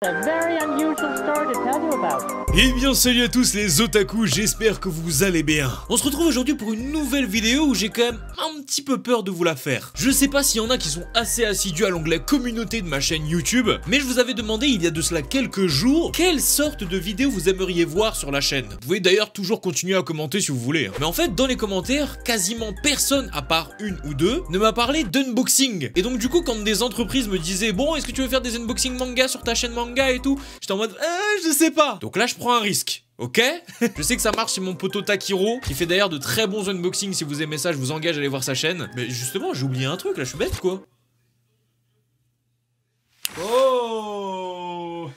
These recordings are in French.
Eh bien salut à tous les otaku, j'espère que vous allez bien. On se retrouve aujourd'hui pour une nouvelle vidéo où j'ai quand même un petit peu peur de vous la faire. Je sais pas s'il y en a qui sont assez assidus à l'onglet communauté de ma chaîne YouTube, mais je vous avais demandé il y a de cela quelques jours quelle sorte de vidéo vous aimeriez voir sur la chaîne. Vous pouvez d'ailleurs toujours continuer à commenter si vous voulez. Mais en fait dans les commentaires, quasiment personne à part une ou deux ne m'a parlé d'unboxing. Et donc du coup quand des entreprises me disaient bon est-ce que tu veux faire des unboxing manga sur ta chaîne manga et tout, j'étais en mode je sais pas. Donc là je prends un risque. Ok. Je sais que ça marche chez mon poteau Takiro, qui fait d'ailleurs de très bons unboxings. Si vous aimez ça, je vous engage à aller voir sa chaîne. Mais justement, j'ai oublié un truc, là, je suis bête, quoi. Oh.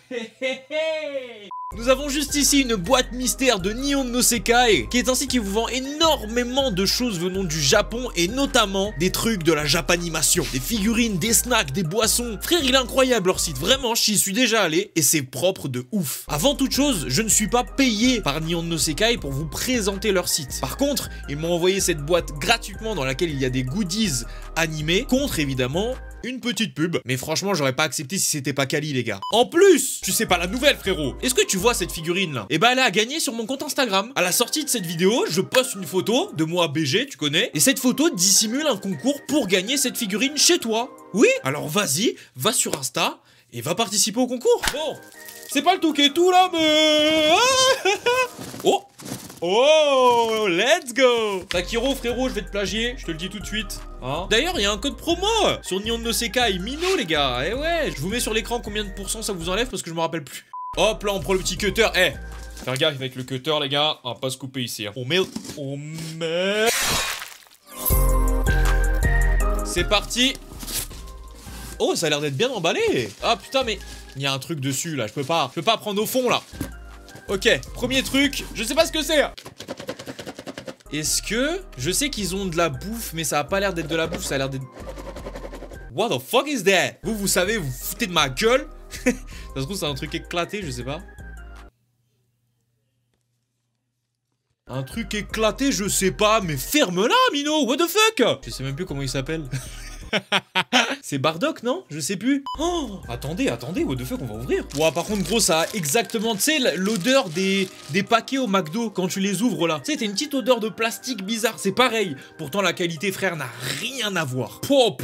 Nous avons juste ici une boîte mystère de Nihon no Sekai, qui est un site qui vous vend énormément de choses venant du Japon, et notamment des trucs de la Japanimation. Des figurines, des snacks, des boissons. Frère, il est incroyable leur site, vraiment, j'y suis déjà allé, et c'est propre de ouf. Avant toute chose, je ne suis pas payé par Nihon no Sekai pour vous présenter leur site. Par contre, ils m'ont envoyé cette boîte gratuitement dans laquelle il y a des goodies animés, contre évidemment une petite pub. Mais franchement, j'aurais pas accepté si c'était pas quali, les gars. En plus, tu sais pas la nouvelle, frérot. Est-ce que tu vois cette figurine là? Eh ben, elle a gagné sur mon compte Instagram. À la sortie de cette vidéo, je poste une photo de moi BG, tu connais. Et cette photo dissimule un concours pour gagner cette figurine chez toi. Oui? Alors vas-y, va sur Insta et va participer au concours. Bon, c'est pas le tout qui est tout là, mais... Oh! Oh, let's go! Takiro, frérot, je vais te plagier, je te le dis tout de suite. Hein? D'ailleurs, il y a un code promo sur Nihon no Sekai, Mino, les gars. Eh ouais, je vous mets sur l'écran combien de pourcents ça vous enlève parce que je me rappelle plus. Hop, là, on prend le petit cutter. Eh, faire gaffe avec le cutter, les gars. On va pas se couper ici. Hein. On met... C'est parti. Oh, ça a l'air d'être bien emballé. Ah, putain, mais... Il y a un truc dessus, là. Je peux pas prendre au fond, là. Ok, premier truc, je sais pas ce que c'est. Est-ce que... Je sais qu'ils ont de la bouffe, mais ça a pas l'air d'être de la bouffe, ça a l'air d'être... What the fuck is that? Vous savez, vous foutez de ma gueule. Ça se trouve, c'est un truc éclaté, je sais pas. Un truc éclaté, je sais pas, mais ferme-la, Mino, what the fuck? Je sais même plus comment il s'appelle. C'est Bardock, non? Je sais plus. Oh, attendez, what the fuck, on va ouvrir. Ouah, par contre, gros, ça a exactement, tu sais, l'odeur des paquets au McDo quand tu les ouvres là. Tu sais, t'as une petite odeur de plastique bizarre, c'est pareil. Pourtant, la qualité, frère, n'a rien à voir. Oh,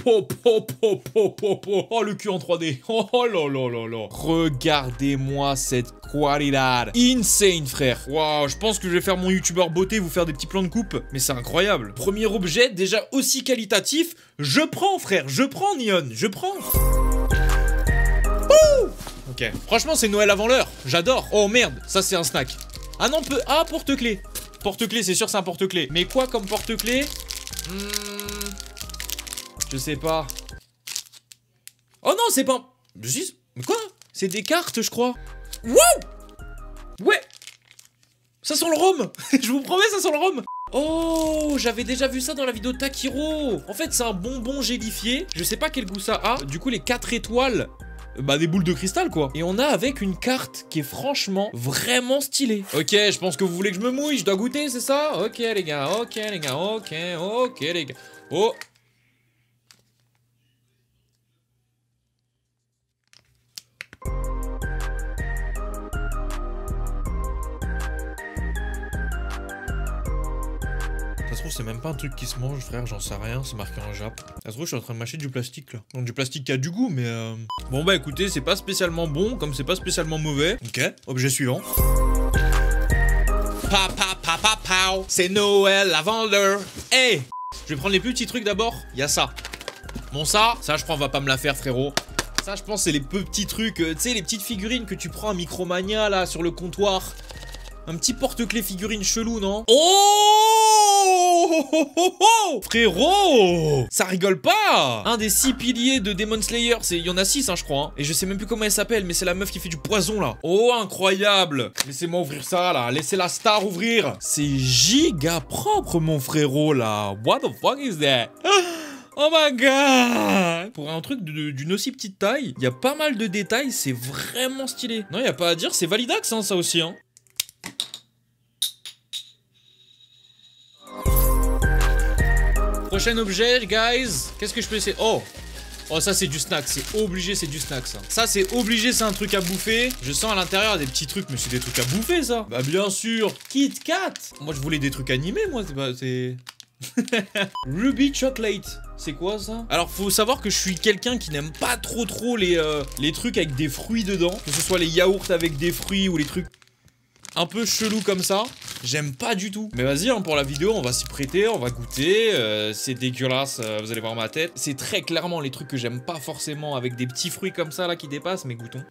le cul en 3D. Oh là là là là. Regardez-moi cette qualidad. Insane, frère. Waouh, je pense que je vais faire mon youtubeur beauté, vous faire des petits plans de coupe. Mais c'est incroyable. Premier objet, déjà aussi qualitatif. Je prends, frère, je prends, Nihon, je prends. Ouh. Ok, franchement, c'est Noël avant l'heure. J'adore. Oh merde, ça c'est un snack. Ah non, ah, porte-clés. Porte-clés, c'est sûr, c'est un porte-clés. Mais quoi comme porte-clés? Je sais pas. Oh non, c'est pas... Mais quoi? C'est des cartes, je crois. Wow. Ouais. Ça sent le rhum. Je vous promets, ça sent le rhum. Oh, j'avais déjà vu ça dans la vidéo de Takiro. En fait, c'est un bonbon gélifié. Je sais pas quel goût ça a. Du coup, les 4 étoiles, bah des boules de cristal, quoi. Et on a avec une carte qui est franchement vraiment stylée. Ok, je pense que vous voulez que je me mouille. Je dois goûter, c'est ça? Ok, les gars. Ok, les gars. Ok, les gars. Oh. Ça se trouve, c'est même pas un truc qui se mange, frère, j'en sais rien, c'est marqué en Jap. Ça se trouve, je suis en train de mâcher du plastique, là. Donc, du plastique qui a du goût, mais Bon, bah, écoutez, c'est pas spécialement bon, comme c'est pas spécialement mauvais. Ok, objet suivant. C'est Noël avant l'heure. Hey, je vais prendre les plus petits trucs d'abord. Il y a ça. Bon, ça, je crois, on va pas me la faire, frérot. Ça, je pense, c'est les petits trucs, tu sais, les petites figurines que tu prends à Micromania, là, sur le comptoir. Un petit porte-clés figurine chelou, non? Oh, frérot, ça rigole pas. Un des 6 piliers de Demon Slayer, il y en a 6, hein, je crois. Hein. Et je sais même plus comment elle s'appelle, mais c'est la meuf qui fait du poison, là. Oh, incroyable. Laissez-moi ouvrir ça, là. Laissez la star ouvrir. C'est giga propre, mon frérot, là. What the fuck is that? Oh my god. Pour un truc d'une aussi petite taille, il y a pas mal de détails, c'est vraiment stylé. Non, il y a pas à dire, c'est validax, hein, ça aussi, hein. Prochain objet, guys. Qu'est-ce que je peux essayer? Oh, Oh, ça c'est du snack, c'est obligé, c'est du snack ça. Ça c'est obligé, c'est un truc à bouffer. Je sens à l'intérieur des petits trucs, mais c'est des trucs à bouffer ça. Bah bien sûr, Kit Kat. Moi je voulais des trucs animés, moi, c'est... Ruby Chocolate, c'est quoi ça? Alors faut savoir que je suis quelqu'un qui n'aime pas trop les trucs avec des fruits dedans. Que ce soit les yaourts avec des fruits ou les trucs un peu chelou comme ça, j'aime pas du tout. Mais vas-y, hein, pour la vidéo, on va s'y prêter, on va goûter. C'est dégueulasse, vous allez voir ma tête. C'est très clairement les trucs que j'aime pas forcément, avec des petits fruits comme ça là qui dépassent, mais goûtons.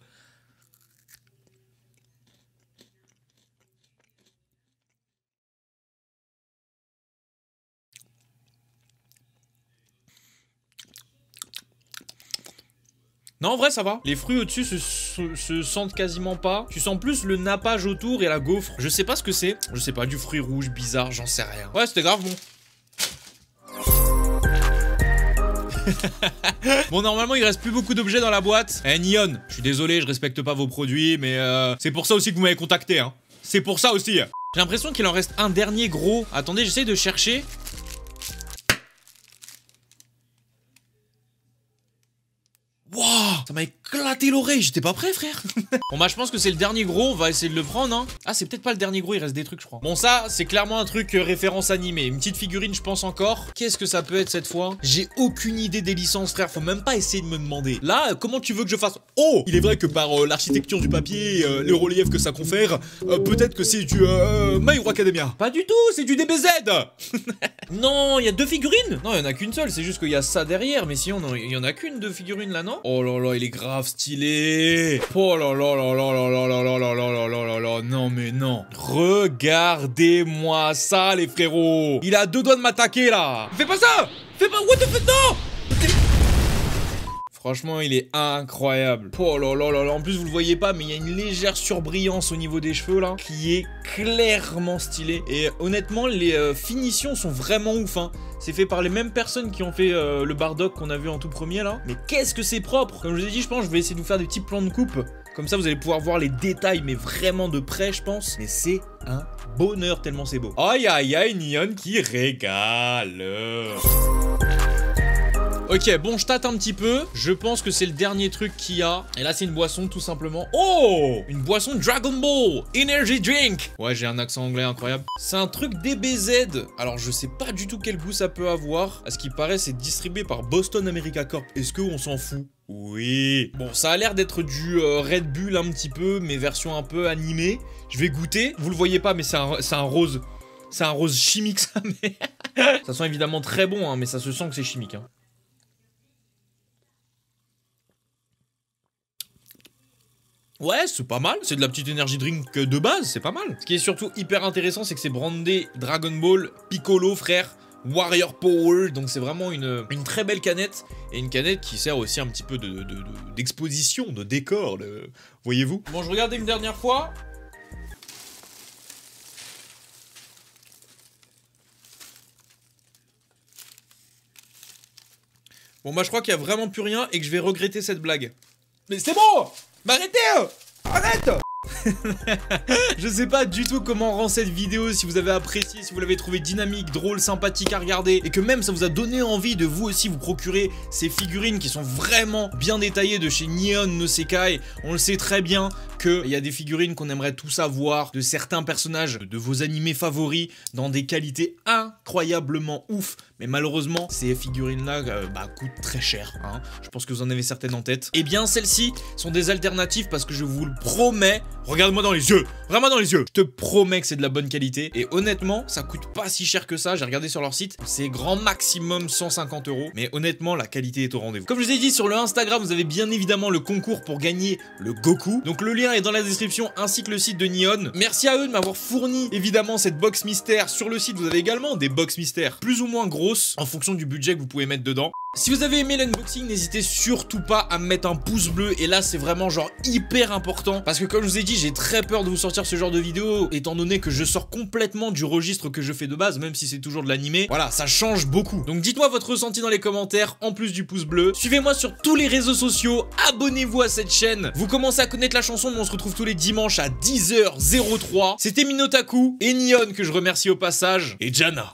Non, en vrai, ça va. Les fruits au-dessus se sentent quasiment pas. Tu sens plus le nappage autour et la gaufre. Je sais pas ce que c'est. Je sais pas, du fruit rouge bizarre, j'en sais rien. Ouais, c'était grave bon. Bon, normalement, il reste plus beaucoup d'objets dans la boîte. Eh, Neon, je suis désolé, je respecte pas vos produits, mais c'est pour ça aussi que vous m'avez contacté, hein. C'est pour ça aussi. J'ai l'impression qu'il en reste un dernier gros. Attendez, j'essaye de chercher. Wouah, ça m'a éclaté l'oreille, j'étais pas prêt frère. Bon bah je pense que c'est le dernier gros, on va essayer de le prendre hein. Ah c'est peut-être pas le dernier gros, il reste des trucs je crois. Bon ça c'est clairement un truc référence animée. Une petite figurine je pense encore. Qu'est-ce que ça peut être cette fois? J'ai aucune idée des licences frère, faut même pas essayer de me demander. Là comment tu veux que je fasse? Oh, il est vrai que par l'architecture du papier, les reliefs que ça confère, peut-être que c'est du My Hero Academia. Pas du tout, c'est du DBZ. Non, il y a deux figurines. Non, il y en a qu'une seule, c'est juste qu'il y a ça derrière. Mais sinon, il y en a qu'une de figurines là, non? Oh là là, il est grave stylé. Oh là là là là là là là là là là là là là. Non mais non. Regardez-moi ça les frérots. Il a deux doigts de m'attaquer là. Fais pas ça. Fais pas. What the fuck, non. Franchement, il est incroyable. Oh là là là là. En plus, vous le voyez pas, mais il y a une légère surbrillance au niveau des cheveux là, qui est clairement stylé. Et honnêtement, les finitions sont vraiment ouf. Hein. C'est fait par les mêmes personnes qui ont fait le Bardock qu'on a vu en tout premier là. Mais qu'est-ce que c'est propre. Comme je vous ai dit, je pense que je vais essayer de vous faire des petits plans de coupe. Comme ça, vous allez pouvoir voir les détails, mais vraiment de près, je pense. Mais c'est un bonheur tellement c'est beau. Aïe aïe aïe, Neon qui régale. Ok, bon, je tâte un petit peu. Je pense que c'est le dernier truc qu'il y a. Et là, c'est une boisson, tout simplement. Oh, une boisson Dragon Ball Energy Drink. Ouais, j'ai un accent anglais incroyable. C'est un truc DBZ. Alors, je sais pas du tout quel goût ça peut avoir. À ce qui paraît, c'est distribué par Boston America Corp. Est-ce qu'on s'en fout? Oui. Bon, ça a l'air d'être du Red Bull un petit peu, mais version un peu animée. Je vais goûter. Vous le voyez pas, mais c'est un rose. C'est un rose chimique, ça. Mais ça sent évidemment très bon, hein, mais ça se sent que c'est chimique, hein. Ouais, c'est pas mal, c'est de la petite energy drink de base, c'est pas mal. Ce qui est surtout hyper intéressant, c'est que c'est brandé Dragon Ball, Piccolo, frère, Warrior Power, donc c'est vraiment une très belle canette, et une canette qui sert aussi un petit peu d'exposition, de décor, voyez-vous. Bon, je regarde une dernière fois. Bon bah je crois qu'il y a vraiment plus rien et que je vais regretter cette blague. Mais c'est bon! Mais arrêtez! Arrête! Je sais pas du tout comment rend cette vidéo, si vous avez apprécié, si vous l'avez trouvé dynamique, drôle, sympathique à regarder, et que même ça vous a donné envie de vous aussi vous procurer ces figurines qui sont vraiment bien détaillées de chez Neon no Sekai. On le sait très bien qu'il y a des figurines qu'on aimerait tous avoir, de certains personnages de vos animés favoris, dans des qualités incroyablement ouf. Mais malheureusement, ces figurines-là coûtent très cher. Hein. Je pense que vous en avez certaines en tête. Eh bien, celles-ci sont des alternatives parce que je vous le promets. Regarde-moi dans les yeux. Vraiment dans les yeux. Je te promets que c'est de la bonne qualité. Et honnêtement, ça coûte pas si cher que ça. J'ai regardé sur leur site. C'est grand maximum 150 €. Mais honnêtement, la qualité est au rendez-vous. Comme je vous ai dit, sur le Instagram, vous avez bien évidemment le concours pour gagner le Goku. Donc le lien est dans la description ainsi que le site de Neon. Merci à eux de m'avoir fourni évidemment cette box mystère. Sur le site, vous avez également des box mystères plus ou moins grosses en fonction du budget que vous pouvez mettre dedans. Si vous avez aimé l'unboxing, n'hésitez surtout pas à me mettre un pouce bleu. Et là, c'est vraiment genre hyper important. Parce que comme je vous ai dit, j'ai très peur de vous sortir ce genre de vidéo, étant donné que je sors complètement du registre que je fais de base, même si c'est toujours de l'animé. Voilà, ça change beaucoup. Donc dites-moi votre ressenti dans les commentaires, en plus du pouce bleu. Suivez-moi sur tous les réseaux sociaux, abonnez-vous à cette chaîne. Vous commencez à connaître la chanson, mais on se retrouve tous les dimanches à 10h03. C'était Minotaku et Neon que je remercie au passage. Et Jana.